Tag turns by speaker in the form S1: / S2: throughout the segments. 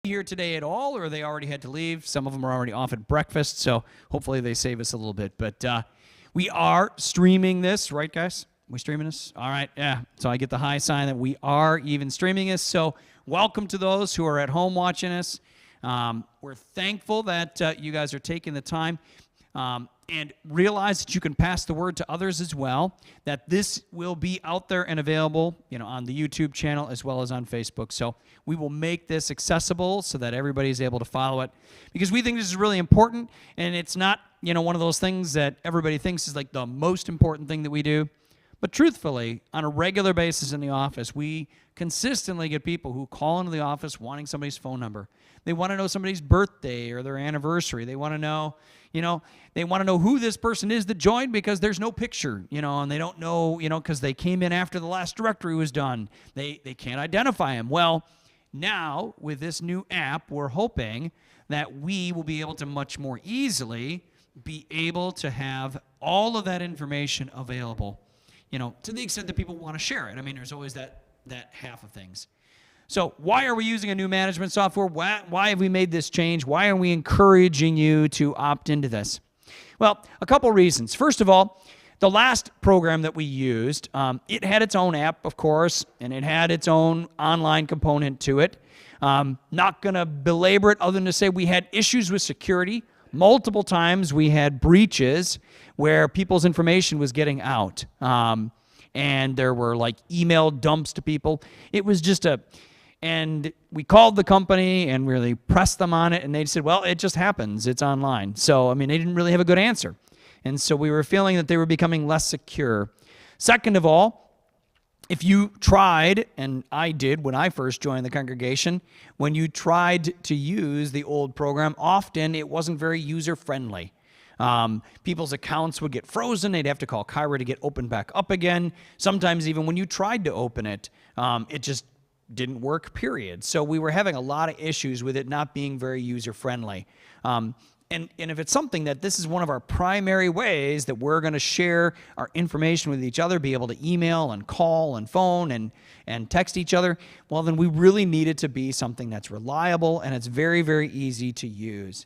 S1: here today at all, or they already had to leave. Some of them are already off at breakfast, so hopefully they save us a little bit. But we are streaming this, right, guys? We streaming this? All right, yeah. So I get the high sign that we are even streaming this. So welcome to those who are at home watching us. We're thankful that you guys are taking the time and realize that you can pass the word to others as well, that this will be out there and available, on the YouTube channel as well as on Facebook. So we will make this accessible so that everybody is able to follow it, because we think this is really important, and it's not, one of those things that everybody thinks is like the most important thing that we do. But truthfully, on a regular basis in the office, we consistently get people who call into the office wanting somebody's phone number. They want to know somebody's birthday or their anniversary. They want to know, they want to know who this person is that joined, because there's no picture, and they don't know, because they came in after the last directory was done. They can't identify him. Well, now with this new app, we're hoping that we will be able to much more easily be able to have all of that information available, to the extent that people want to share it. I mean, there's always that half of things. So why are we using a new management software? Why have we made this change? Why are we encouraging you to opt into this? Well, a couple reasons. First of all, the last program that we used, it had its own app, of course, and it had its own online component to it. Not going to belabor it other than to say we had issues with security. Multiple times we had breaches where people's information was getting out. And there were like email dumps to people. It was just and we called the company and really pressed them on it, and they said, well, it just happens. It's online. So, they didn't really have a good answer. And so we were feeling that they were becoming less secure. Second of all, if you tried, and I did when I first joined the congregation, when you tried to use the old program, often it wasn't very user-friendly. People's accounts would get frozen. They'd have to call Kyra to get opened back up again. Sometimes even when you tried to open it, it just didn't work, period. So we were having a lot of issues with it not being very user-friendly. And if it's something that this is one of our primary ways that we're going to share our information with each other, be able to email and call and phone and text each other, well, then we really need it to be something that's reliable and it's very, very easy to use.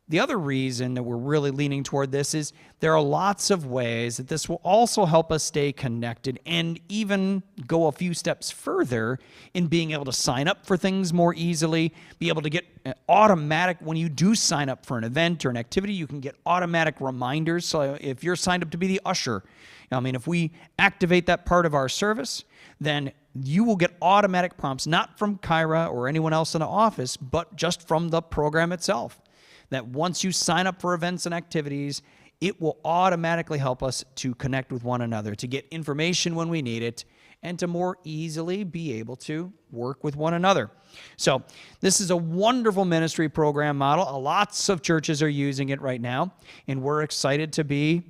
S1: The other reason that we're really leaning toward this is there are lots of ways that this will also help us stay connected and even go a few steps further in being able to sign up for things more easily, be able to get automatic, when you do sign up for an event or an activity, you can get automatic reminders. So if you're signed up to be the usher, if we activate that part of our service, then you will get automatic prompts, not from Kyra or anyone else in the office, but just from the program itself. That once you sign up for events and activities, it will automatically help us to connect with one another, to get information when we need it, and to more easily be able to work with one another. So this is a wonderful ministry program model. Lots of churches are using it right now, and we're excited to be,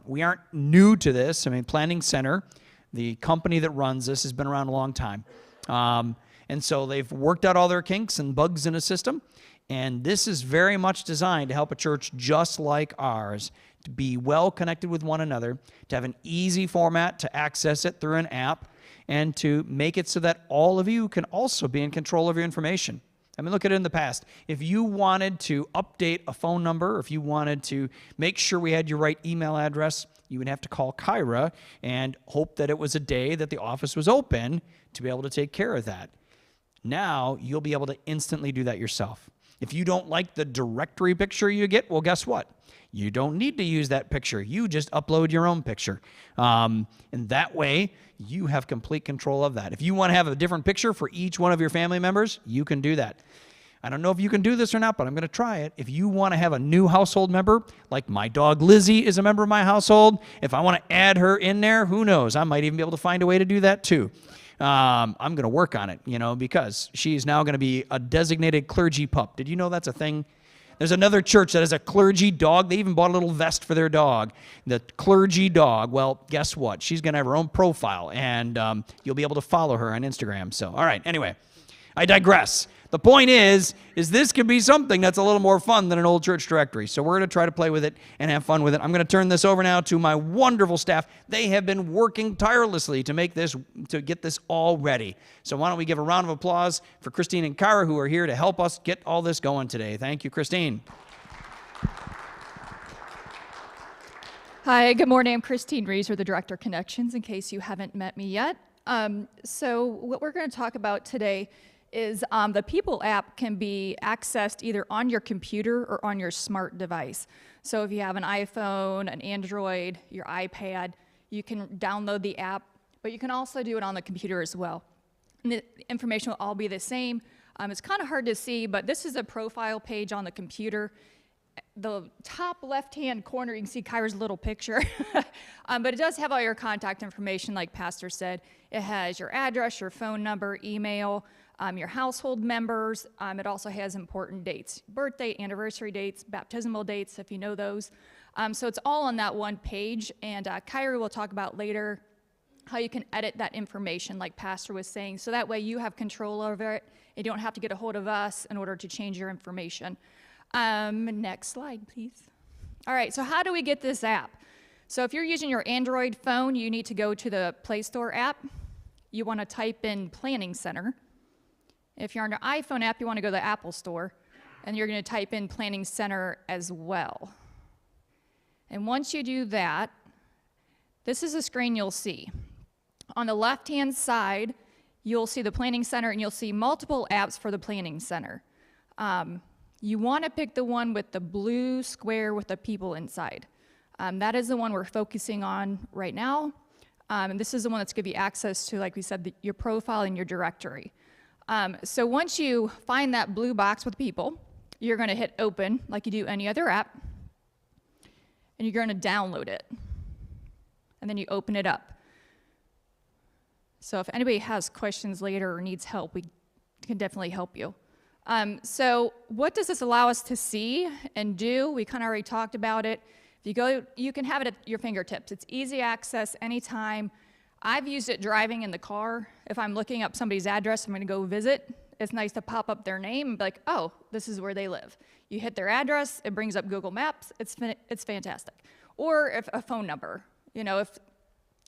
S1: we aren't new to this. Planning Center, the company that runs this, has been around a long time. And so they've worked out all their kinks and bugs in the system. And this is very much designed to help a church just like ours to be well connected with one another, to have an easy format to access it through an app, and to make it so that all of you can also be in control of your information. Look at it in the past. If you wanted to update a phone number, or if you wanted to make sure we had your right email address, you would have to call Kyra and hope that it was a day that the office was open to be able to take care of that. Now, you'll be able to instantly do that yourself. If you don't like the directory picture you get, well, guess what? You don't need to use that picture. You just upload your own picture. And that way, you have complete control of that. If you want to have a different picture for each one of your family members, you can do that. I don't know if you can do this or not, but I'm going to try it. If you want to have a new household member, like my dog Lizzie is a member of my household, if I want to add her in there, who knows? I might even be able to find a way to do that too. I'm going to work on it, because she's now going to be a designated clergy pup. Did you know that's a thing? There's another church that has a clergy dog. They even bought a little vest for their dog. The clergy dog. Well, guess what? She's going to have her own profile, and you'll be able to follow her on Instagram. So, all right, anyway, I digress. the point is this could be something that's a little more fun than an old church directory. So we're going to try to play with it and have fun with it. I'm going to turn this over now to my wonderful staff. They have been working tirelessly to get this all ready. So why don't we give a round of applause for Christine and Kyra, who are here to help us get all this going today. Thank you, Christine.
S2: Hi, good morning. I'm Christine Reeser, the Director of Connections, in case you haven't met me yet. So what we're going to talk about today is the People app can be accessed either on your computer or on your smart device. So if you have an iPhone, an Android, your iPad, you can download the app, but you can also do it on the computer as well. And the information will all be the same. It's kind of hard to see, but this is a profile page on the computer. The top left-hand corner, you can see Kyra's little picture, but it does have all your contact information, like Pastor said. It has your address, your phone number, email, your household members. It also has important dates, birthday, anniversary dates, baptismal dates, if you know those. So it's all on that one page, and Kyra will talk about later how you can edit that information, like Pastor was saying, so that way you have control over it. You don't have to get a hold of us in order to change your information. Next slide, please. All right, so how do we get this app? So if you're using your Android phone, you need to go to the Play Store app. You want to type in Planning Center. If you're on your iPhone app, you want to go to the Apple Store, and you're going to type in Planning Center as well. And once you do that, this is the screen you'll see. On the left-hand side, you'll see the Planning Center, and you'll see multiple apps for the Planning Center. You want to pick the one with the blue square with the people inside. That is the one we're focusing on right now. And this is the one that's going to give you access to, like we said, your profile and your directory. So once you find that blue box with people, you're going to hit open like you do any other app. And you're going to download it. And then you open it up. So if anybody has questions later or needs help, we can definitely help you. So what does this allow us to see and do? We kind of already talked about it. If you go, you can have it at your fingertips. It's easy access anytime. I've used it driving in the car. If I'm looking up somebody's address, I'm going to go visit. It's nice to pop up their name and be like, oh, this is where they live. You hit their address, it brings up Google Maps. It's fantastic. Or if a phone number, if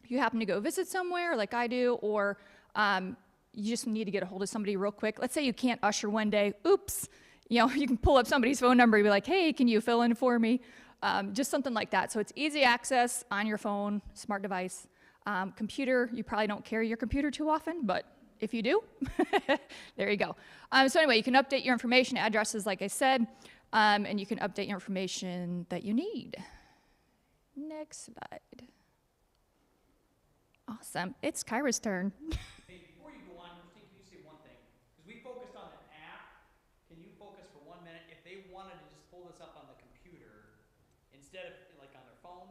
S2: you happen to go visit somewhere like I do, or you just need to get a hold of somebody real quick. Let's say you can't usher one day. Oops. You can pull up somebody's phone number and be like, hey, can you fill in for me? Just something like that. So it's easy access on your phone, smart device. Computer, you probably don't carry your computer too often, but if you do, there you go. So anyway, you can update your information, addresses, like I said, and you can update your information that you need. Next slide. Awesome. It's Kyra's turn.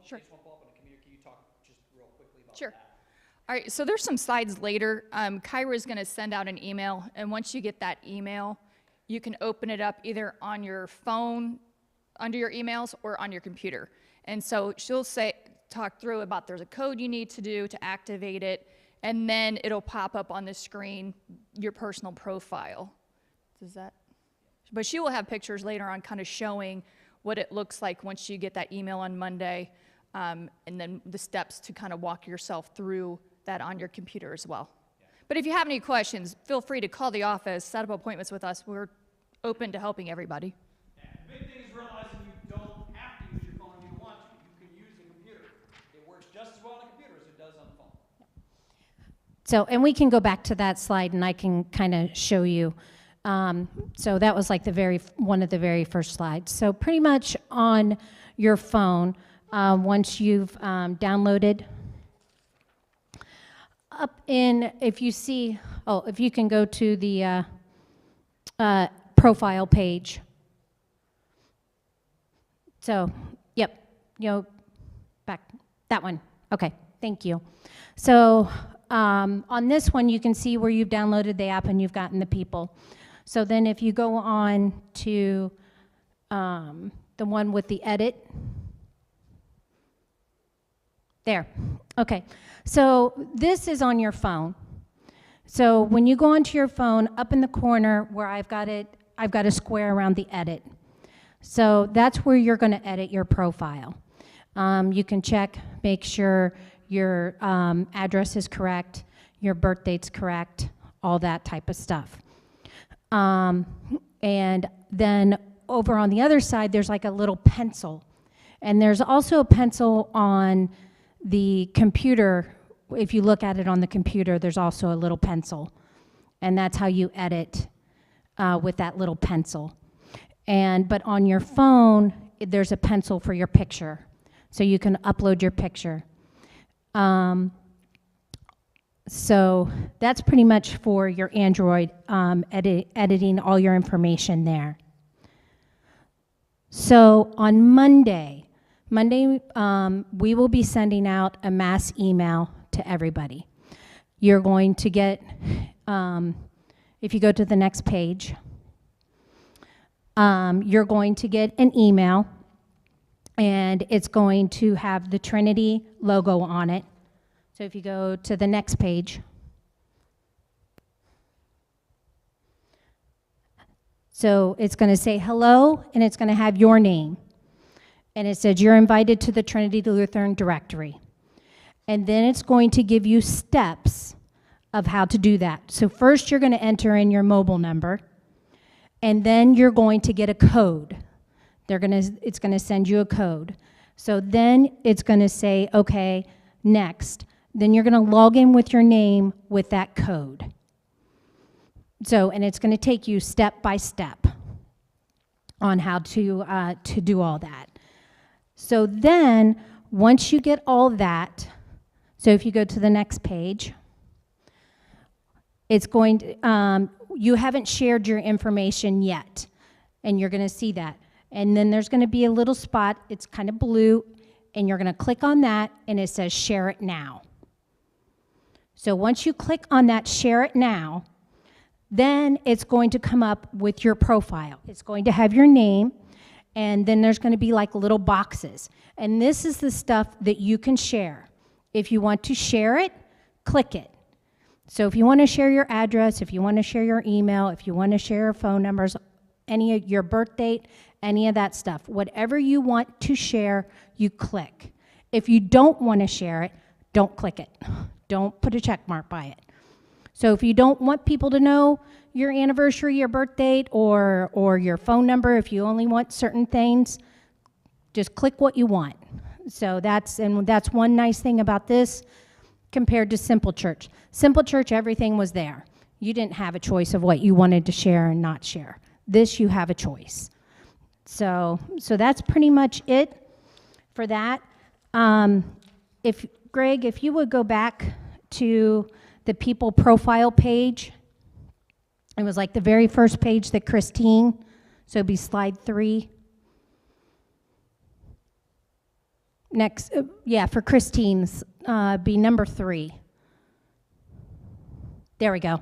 S2: Sure. They just won't pull up on the computer. Can you talk just real quickly about that? All right, so there's some slides later. Kyra is going to send out an email, and once you get that email, you can open it up either on your phone, under your emails, or on your computer. And so she'll talk through about there's a code you need to do to activate it, and then it'll pop up on the screen your personal profile. But she will have pictures later on kind of showing what it looks like once you get that email on Monday. And then the steps to kind of walk yourself through that on your computer as well. Yeah. But if you have any questions, feel free to call the office, set up appointments with us. We're open to helping everybody.
S1: Yeah. The big thing is realizing you don't have to use your phone if you don't want to. You can use the computer. It works just as well on the computer as it does on the phone.
S3: So, and we can go back to that slide and I can kind of show you. So that was like one of the very first slides. So pretty much on your phone, once you've downloaded, if you can go to the profile page. So, yep, back, that one. Okay, thank you. So on this one, you can see where you've downloaded the app and you've gotten the people. So then if you go on to the one with the edit, there, okay. So this is on your phone. So when you go onto your phone, up in the corner where I've got a square around the edit. So that's where you're going to edit your profile. You can check, make sure your address is correct, your birth date's correct, all that type of stuff. And then over on the other side, there's like a little pencil. And there's also a pencil on the computer. If you look at it on the computer, there's also a little pencil. And that's how you edit with that little pencil. But on your phone, there's a pencil for your picture. So you can upload your picture. So that's pretty much for your Android, editing all your information there. So on Monday, we will be sending out a mass email to everybody. You're going to get, if you go to the next page, you're going to get an email, and it's going to have the Trinity logo on it. So if you go to the next page, so it's going to say hello, and it's going to have your name. And it says you're invited to the Trinity Lutheran directory. And then it's going to give you steps of how to do that. So first you're going to enter in your mobile number, and then you're going to get a code. It's going to send you a code. So then it's going to say, okay, next. Then you're going to log in with your name with that code. So, and it's going to take you step by step on how to do all that. So then, once you get all that, so if you go to the next page, it's going to, you haven't shared your information yet, and you're going to see that. And then there's going to be a little spot, it's kind of blue, and you're going to click on that, and it says share it now. So once you click on that share it now, then it's going to come up with your profile. It's going to have your name, and then there's going to be like little boxes. And this is the stuff that you can share. If you want to share it, click it. So if you want to share your address, if you want to share your email, if you want to share your phone numbers, any of your birth date, any of that stuff, whatever you want to share, you click. If you don't want to share it, don't click it. Don't put a check mark by it. So if you don't want people to know your anniversary, your birth date, or your phone number, if you only want certain things, just click what you want. So that's one nice thing about this compared to Simple Church. Simple Church, everything was there. You didn't have a choice of what you wanted to share and not share. This, you have a choice. So that's pretty much it for that. Greg, if you would go back to the people profile page, it was like the very first page that Christine, so it'd be slide 3. Next, for Christine's, be number 3. There we go.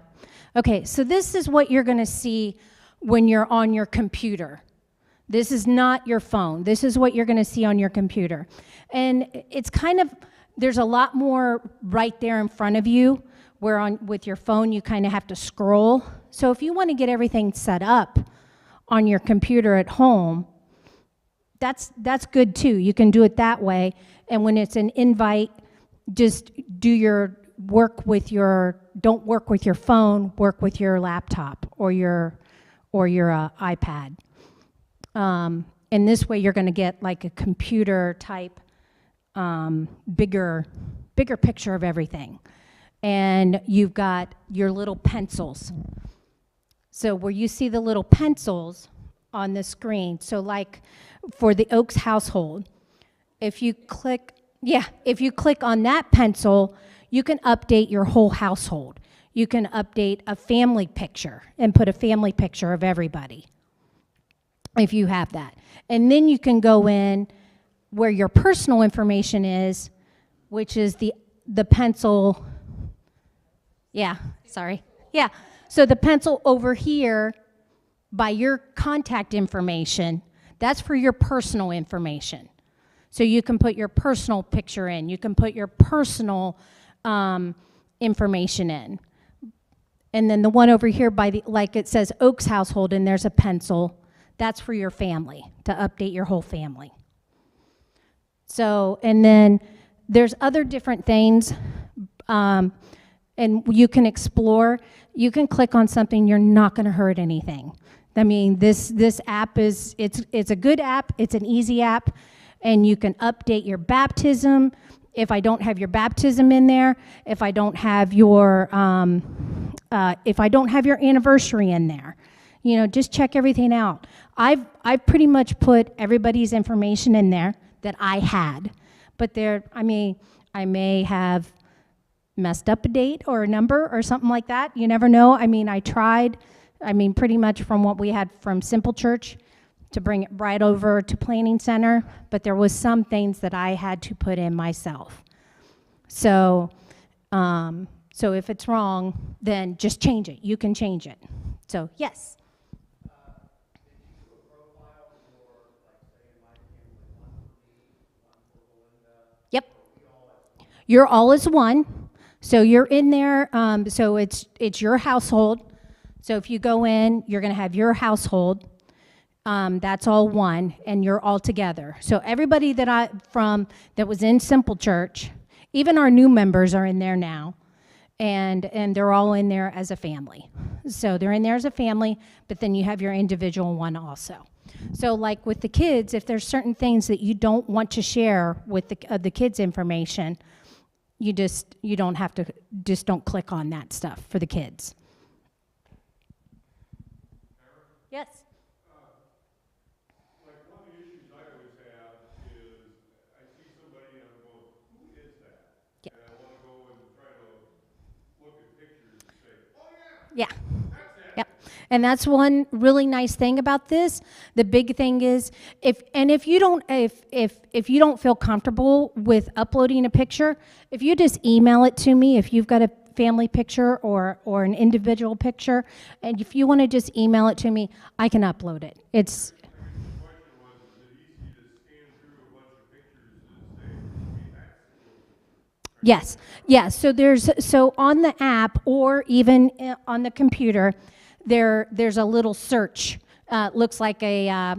S3: Okay, so this is what you're going to see when you're on your computer. This is not your phone. This is what you're going to see on your computer. And it's kind of, there's a lot more right there in front of you, where with your phone you kind of have to scroll. So if you want to get everything set up on your computer at home, that's good too. You can do it that way. And when it's an invite, just do your work with your, don't work with your phone, work with your laptop or your iPad. And this way you're going to get like a computer type bigger picture of everything. And you've got your little pencils. So where you see the little pencils on the screen, so like for the Oaks household, if you click on that pencil, you can update your whole household. You can update a family picture and put a family picture of everybody, if you have that. And then you can go in where your personal information is, which is the pencil. Yeah, sorry. Yeah, so the pencil over here by your contact information, that's for your personal information. So you can put your personal picture in. You can put your personal information in. And then the one over here by the, like it says Oaks household and there's a pencil, that's for your family, to update your whole family. So, and then there's other different things, and you can explore. You can click on something, you're not gonna hurt anything. I mean, this app is, it's a good app, it's an easy app, and you can update your baptism. If I don't have your baptism in there, if I don't have your anniversary in there, you know, just check everything out. I've pretty much put everybody's information in there that I had, but I may have messed up a date or a number or something like that. You never know. I mean, I tried. Pretty much from what we had from Simple Church to bring it right over to Planning Center, but there was some things that I had to put in myself. So, so if it's wrong, then just change it. You can change it. So, yes. Yep. You're all as one. So you're in there. So it's your household. So if you go in, you're going to have your household. That's all one, and you're all together. So everybody that was in Simple Church, even our new members are in there now, and they're all in there as a family. So they're in there as a family, but then you have your individual one also. So like with the kids, if there's certain things that you don't want to share with the kids' information, you don't have to, just don't click on that stuff for the kids. Yes.
S4: Like one of the issues I always have is I see somebody and I'm going, who is that?
S3: Yeah.
S4: And I want to go and try to look at pictures and say, oh
S3: Yeah.
S4: yeah, that's it.
S3: Yep. And that's one really nice thing about this. The big thing is if you don't feel comfortable with uploading a picture, if you just email it to me, if you've got a family picture or an individual picture, and if you want to just email it to me, I can upload it. It's
S4: The question was, is it easy to scan through a bunch of pictures and say, okay, that's
S3: yes. So on the app or even on the computer, there's a little search. Looks like a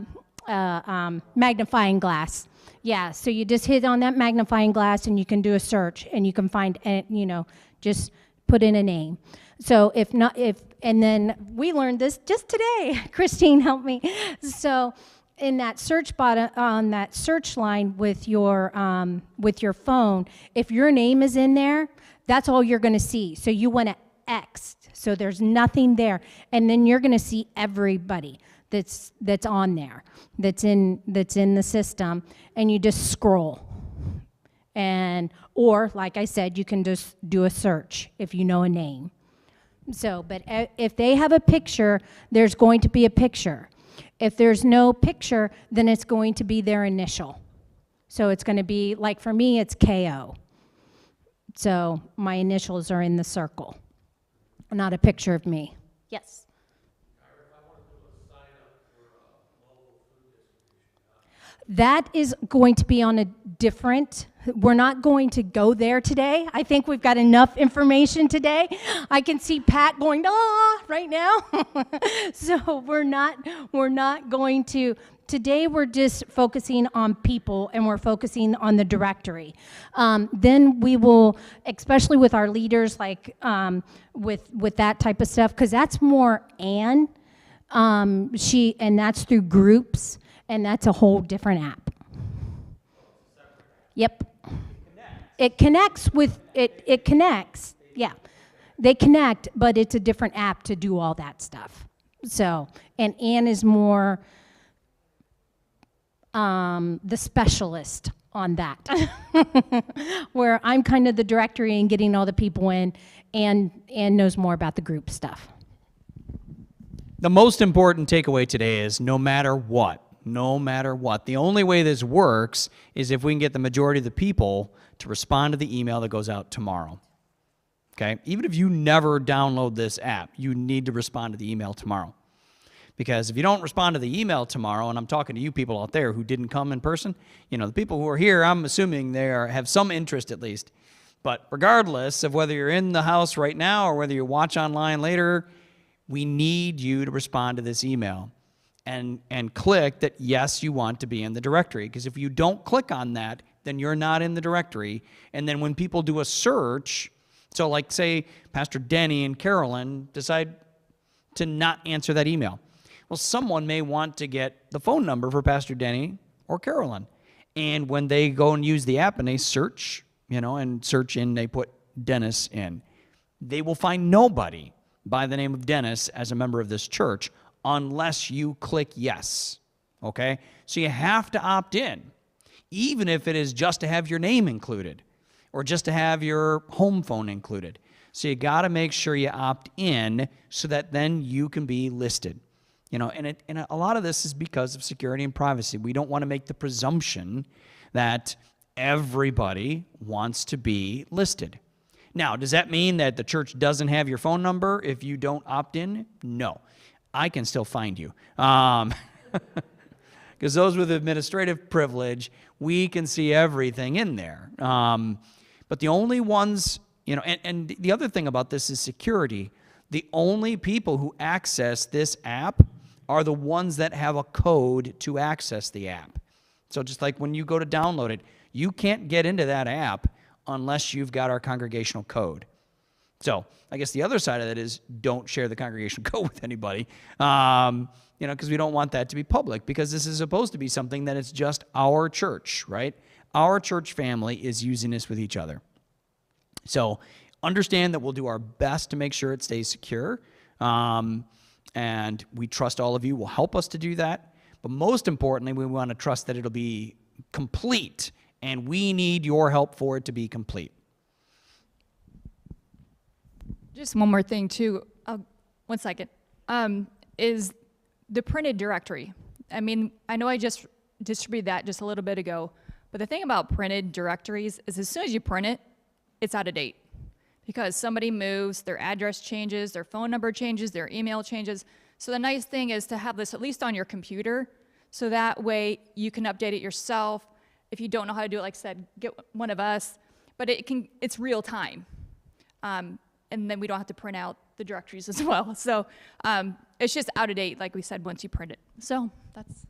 S3: magnifying glass. Yeah, so you just hit on that magnifying glass and you can do a search and you can find, just put in a name. So and then we learned this just today. Christine helped me. So in that search button, on that search line with your phone, if your name is in there, that's all you're gonna see. So you wanna X, so there's nothing there. And then you're gonna see everybody that's on there, that's in the system, and you just scroll. Or like I said, you can just do a search if you know a name. So, but if they have a picture, there's going to be a picture. If there's no picture, then it's going to be their initial. So it's going to be, like for me, it's KO. So my initials are in the circle, not a picture of me. Yes. That is going to be on a different, we're not going to go there today. I think we've got enough information today. I can see Pat going, right now. So we're not going to, today we're just focusing on people and we're focusing on the directory. Then we will, especially with our leaders, like with that type of stuff, because that's more Anne, and that's through groups. And that's a whole different app. Yep. It connects with, it connects, yeah. They connect, but it's a different app to do all that stuff. So, and Ann is more the specialist on that. Where I'm kind of the directory and getting all the people in, and knows more about the group stuff.
S1: The most important takeaway today is no matter what, the only way this works is if we can get the majority of the people to respond to the email that goes out tomorrow. Okay? Even if you never download this app, you need to respond to the email tomorrow. Because if you don't respond to the email tomorrow, and I'm talking to you people out there who didn't come in person, the people who are here, I'm assuming they have some interest at least. But regardless of whether you're in the house right now or whether you watch online later, we need you to respond to this email and click that yes, you want to be in the directory. Because if you don't click on that, then you're not in the directory. And then when people do a search, so like say Pastor Denny and Carolyn decide to not answer that email. Well, someone may want to get the phone number for Pastor Denny or Carolyn. And when they go and use the app and they search, they put Dennis in, they will find nobody by the name of Dennis as a member of this church unless you click yes, okay? So you have to opt in, even if it is just to have your name included or just to have your home phone included. So you got to make sure you opt in so that then you can be listed. And a lot of this is because of security and privacy. We don't want to make the presumption that everybody wants to be listed. Now, does that mean that the church doesn't have your phone number if you don't opt in? No. I can still find you. Because those with administrative privilege, we can see everything in there. But the only ones, and the other thing about this is security. The only people who access this app are the ones that have a code to access the app. So just like when you go to download it, you can't get into that app unless you've got our congregational code. So I guess the other side of that is don't share the congregational code with anybody, because we don't want that to be public, because this is supposed to be something that is just our church, right? Our church family is using this with each other. So understand that we'll do our best to make sure it stays secure, and we trust all of you will help us to do that. But most importantly, we want to trust that it'll be complete, and we need your help for it to be complete.
S2: Just one more thing, too. 1 second. Is the printed directory. I mean, I know I just distributed that just a little bit ago, but the thing about printed directories is as soon as you print it, it's out of date. Because somebody moves, their address changes, their phone number changes, their email changes. So the nice thing is to have this at least on your computer, so that way you can update it yourself. If you don't know how to do it, like I said, get one of us. But it's real time. And then we don't have to print out the directories as well. So it's just out of date, like we said, once you print it. So that's...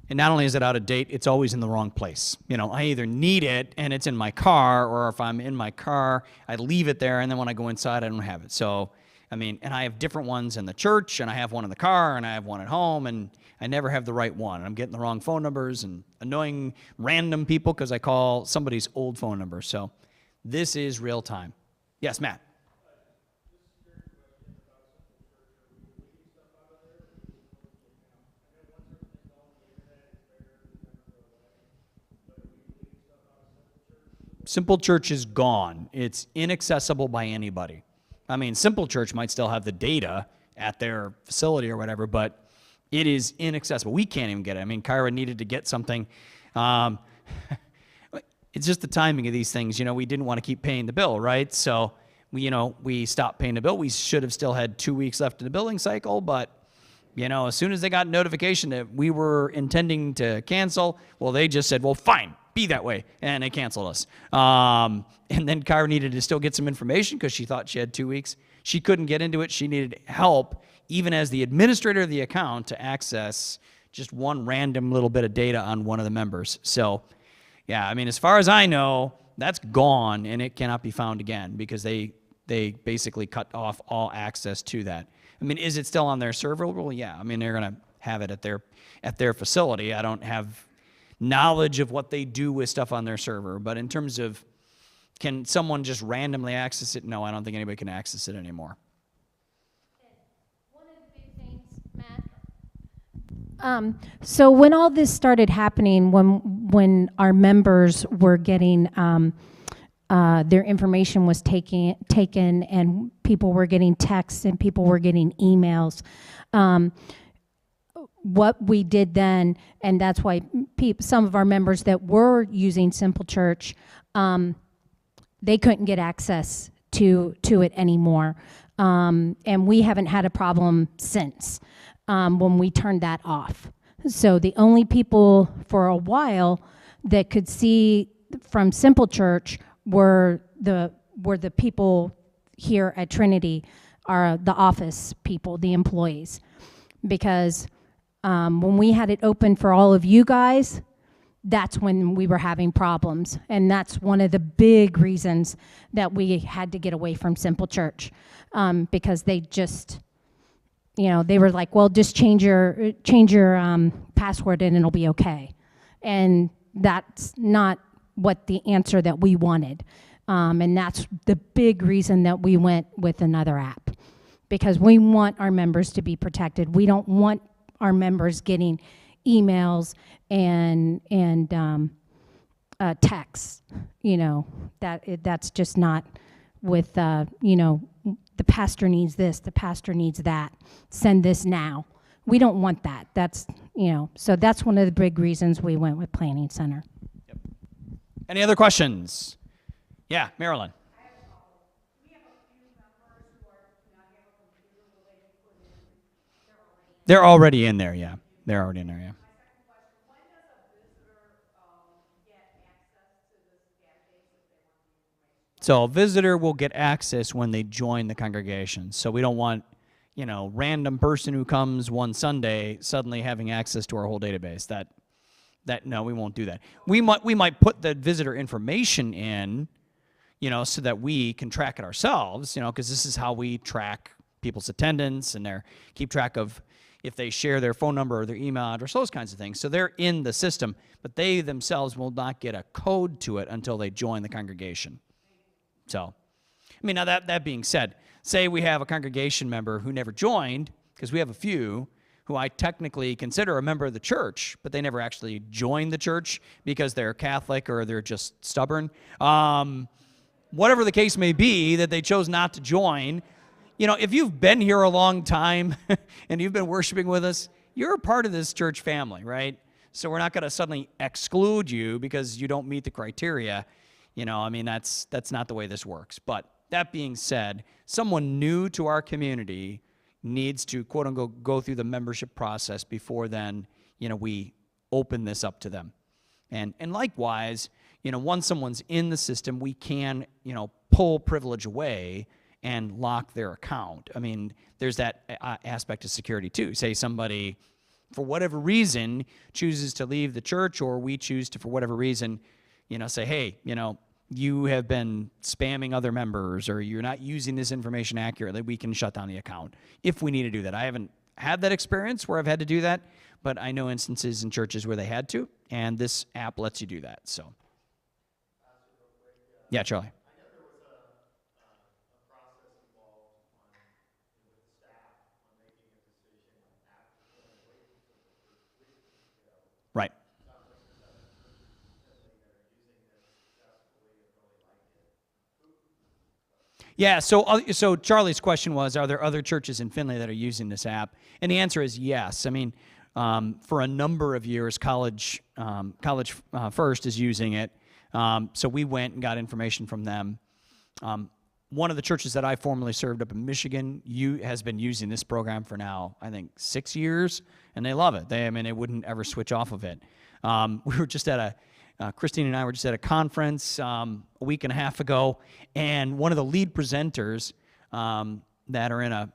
S1: And not only is it out of date, it's always in the wrong place. I either need it and it's in my car, or if I'm in my car, I leave it there, and then when I go inside, I don't have it. So, and I have different ones in the church, and I have one in the car, and I have one at home, and I never have the right one. I'm getting the wrong phone numbers and annoying random people because I call somebody's old phone number. So this is real time. Yes, Matt. Simple Church is gone. It's inaccessible by anybody. Simple Church might still have the data at their facility or whatever, but it is inaccessible. We can't even get it. Kyra needed to get something. It's just the timing of these things. We didn't want to keep paying the bill, right? So, we stopped paying the bill. We should have still had 2 weeks left in the billing cycle, but, as soon as they got notification that we were intending to cancel, well, they just said, well, fine. Be that way, and they canceled us. And then Kyra needed to still get some information because she thought she had 2 weeks. She couldn't get into it. She needed help, even as the administrator of the account, to access just one random little bit of data on one of the members. So, yeah, as far as I know, that's gone, and it cannot be found again because they basically cut off all access to that. Is it still on their server? Well, yeah. They're going to have it at their facility. I don't have knowledge of what they do with stuff on their server. But in terms of, can someone just randomly access it? No, I don't think anybody can access it anymore.
S3: One of the big things, Matt. So when all this started happening, when our members were getting their information was taken, and people were getting texts and people were getting emails. What we did then, and that's why some of our members that were using Simple Church, they couldn't get access to it anymore. And we haven't had a problem since when we turned that off. So the only people for a while that could see from Simple Church were the people here at Trinity, are the office people, the employees. Because when we had it open for all of you guys, that's when we were having problems. And that's one of the big reasons that we had to get away from Simple Church, because they just, they were like, well, just change your password and it'll be okay. And that's not what the answer that we wanted. And that's the big reason that we went with another app, because we want our members to be protected. We don't want our members getting emails and texts. That's just not with, the pastor needs this, the pastor needs that, send this now. We don't want that. That's, so that's one of the big reasons we went with Planning Center.
S1: Yep. Any other questions? Yeah, Marilyn. They're already in there, yeah. They're already in there, yeah. So a visitor will get access when they join the congregation. So we don't want, random person who comes one Sunday suddenly having access to our whole database. No, we won't do that. We might put the visitor information in, so that we can track it ourselves, because this is how we track people's attendance and keep track of if they share their phone number or their email address, those kinds of things. So they're in the system, but they themselves will not get a code to it until they join the congregation. So, now that being said, say we have a congregation member who never joined, because we have a few who I technically consider a member of the church, but they never actually joined the church because they're Catholic or they're just stubborn. Whatever the case may be, that they chose not to join. If you've been here a long time and you've been worshiping with us, you're a part of this church family, right? So we're not going to suddenly exclude you because you don't meet the criteria. That's not the way this works. But that being said, someone new to our community needs to, quote unquote, go through the membership process before then, we open this up to them. And likewise, once someone's in the system, we can, pull privilege away and lock their account. There's that aspect of security too. Say somebody, for whatever reason, chooses to leave the church, or we choose to, for whatever reason, say, hey, you have been spamming other members, or you're not using this information accurately, we can shut down the account if we need to do that. I haven't had that experience where I've had to do that, but I know instances in churches where they had to, and this app lets you do that. So, yeah, Charlie.
S5: I know there was a process involved with the staff on making a decision after waiting for the first week to go.
S1: Right.
S5: Sounds like there's other churches that are using this successfully and really like it.
S1: Yeah, so Charlie's question was, are there other churches in Finley that are using this app? And the answer is yes. For a number of years, College First is using it. So we went and got information from them. One of the churches that I formerly served up in Michigan has been using this program for now, I think, 6 years, and they love it. They wouldn't ever switch off of it. We were just at Christine and I were just at a conference a week and a half ago, and one of the lead presenters that are in a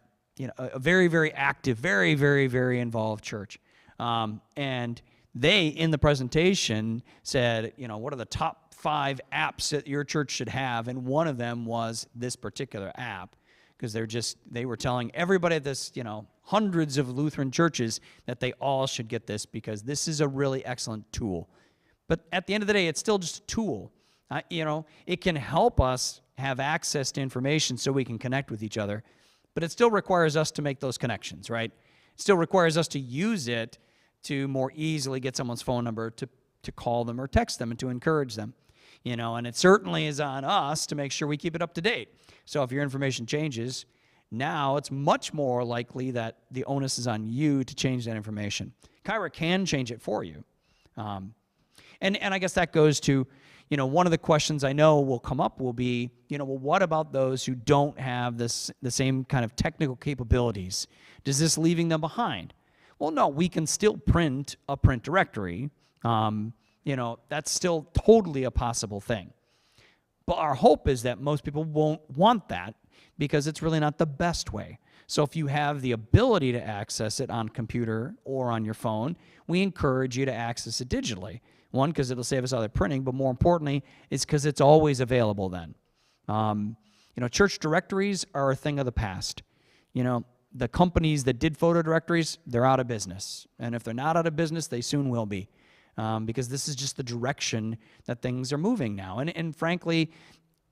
S1: very, very active, very, very, very involved church, and they, in the presentation, said, what are the top 5 apps that your church should have, and one of them was this particular app, because they were telling everybody at this, hundreds of Lutheran churches that they all should get this because this is a really excellent tool. But at the end of the day, it's still just a tool. It can help us have access to information so we can connect with each other, but it still requires us to make those connections, right? It still requires us to use it to more easily get someone's phone number, to call them or text them and to encourage them. And it certainly is on us to make sure we keep it up to date. So if your information changes, now it's much more likely that the onus is on you to change that information. Kyra can change it for you. And I guess that goes to, one of the questions I know will come up will be, well, what about those who don't have the same kind of technical capabilities? Does this leaving them behind? Well, no, we can still print a print directory. That's still totally a possible thing. But our hope is that most people won't want that because it's really not the best way. So if you have the ability to access it on computer or on your phone, we encourage you to access it digitally. One, because it'll save us all the printing, but more importantly, it's because it's always available then. Church directories are a thing of the past. The companies that did photo directories, they're out of business. And if they're not out of business, they soon will be. Because this is just the direction that things are moving now. And frankly,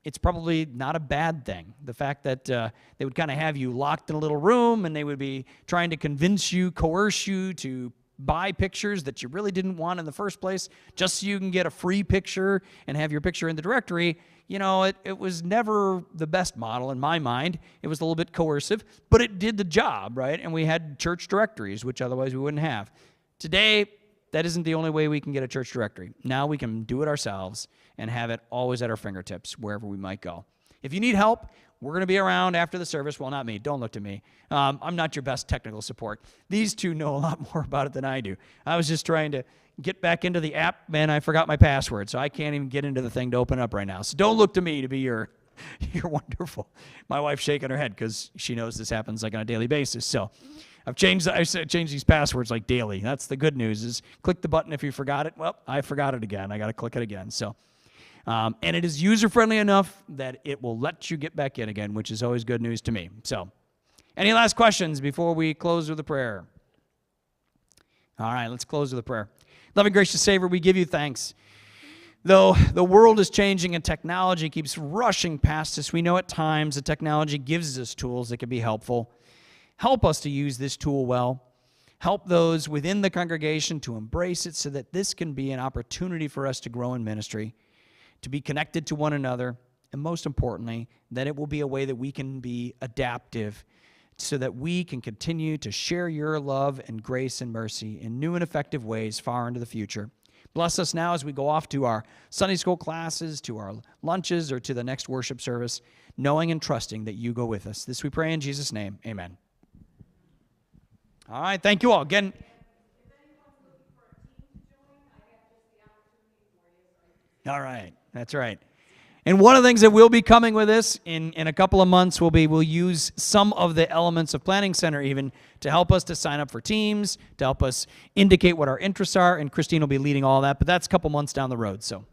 S1: it's probably not a bad thing. The fact that they would kind of have you locked in a little room and they would be trying to convince you, coerce you to buy pictures that you really didn't want in the first place just so you can get a free picture and have your picture in the directory. It was never the best model in my mind. It was a little bit coercive, but it did the job, right? And we had church directories, which otherwise we wouldn't have. Today, that isn't the only way we can get a church directory. Now we can do it ourselves and have it always at our fingertips wherever we might go. If you need help, we're going to be around after the service. Well, not me. Don't look to me. I'm not your best technical support. These two know a lot more about it than I do. I was just trying to get back into the app, and I forgot my password, so I can't even get into the thing to open up right now. So don't look to me to be your wonderful. My wife's shaking her head because she knows this happens like on a daily basis. So I've changed these passwords like daily. That's the good news is click the button if you forgot it. Well, I forgot it again. I got to click it again. So, and it is user-friendly enough that it will let you get back in again, which is always good news to me. So, any last questions before we close with a prayer? All right, let's close with a prayer. Loving, gracious Savior, we give you thanks. Though the world is changing and technology keeps rushing past us, we know at times the technology gives us tools that can be helpful. Help us to use this tool well. Help those within the congregation to embrace it so that this can be an opportunity for us to grow in ministry, to be connected to one another, and most importantly, that it will be a way that we can be adaptive so that we can continue to share your love and grace and mercy in new and effective ways far into the future. Bless us now as we go off to our Sunday school classes, to our lunches, or to the next worship service, knowing and trusting that you go with us. This we pray in Jesus' name. Amen. All right, thank you all. Again, all right, that's right. And one of the things that will be coming with this in a couple of months we'll use some of the elements of Planning Center even to help us to sign up for teams, to help us indicate what our interests are, and Christine will be leading all that, but that's a couple months down the road, so